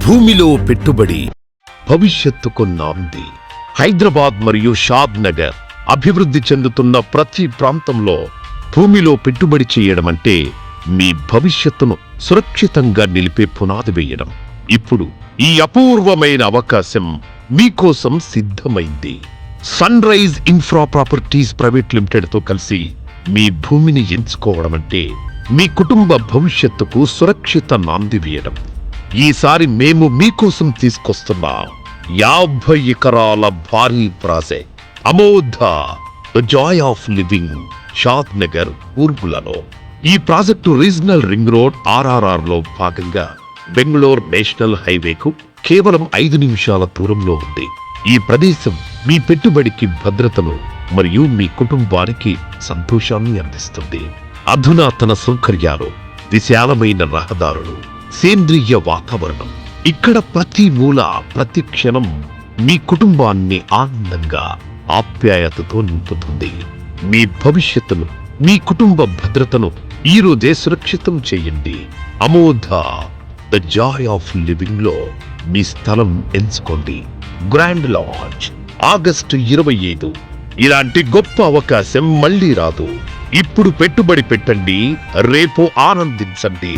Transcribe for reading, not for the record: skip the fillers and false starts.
భూమిలో పెట్టుబడి భవిష్యత్తుకు నాంది. హైదరాబాద్ మరియు షాద్ నగర్ అభివృద్ధి చెందుతున్న ప్రతి ప్రాంతంలో భూమిలో పెట్టుబడి చేయడం అంటే మీ భవిష్యత్తును సురక్షితంగా నిలిపే పునాది వేయడం. ఇప్పుడు ఈ అపూర్వమైన అవకాశం మీకోసం సిద్ధమైంది. Sunrise Infra Properties Private Limited తో కలిసి మీ భూమిని ఎంచుకోవడం అంటే మీ కుటుంబ భవిష్యత్తుకు సురక్షిత నాంది వేయడం. ఈసారి మేము మీకోసం తీసుకొస్తున్నాం 50 ఎకరాల భారీ project Amodha the joy of living Shadnagar ఊర్పులలో. ఈ project regional ring road RRR లో భాగంగా బెంగళూరు నేషనల్ హైవేకు కేవలం 5 నిమిషాల దూరంలో ఉంది. ఈ ప్రదేశం మీ పెట్టుబడికి భద్రతను మరియు మీ కుటుంబానికి సంతోషాన్ని అందిస్తుంది. అధునాతన సౌకర్యాలు, విశాలమైన రహదారులు, సేంద్రియ వాతావరణం. ఇక్కడ ప్రతి మూల, ప్రతి క్షణం మీ కుటుంబాన్ని ఆనందంగా, ఆప్యాయతతో నింపుతుంది. మీ భవిష్యత్తును, మీ కుటుంబ భద్రతను ఈ రోజే సురక్షితం చేయండి. అమోధ ద జాయ్ ఆఫ్ లివింగ్ లో మీ స్థలం ఎంచుకోండి. Grand launch August 25. ఇలాంటి గొప్ప అవకాశం మళ్ళీ రాదు. ఇప్పుడు పెట్టుబడి పెట్టండి, రేపు ఆనందించండి.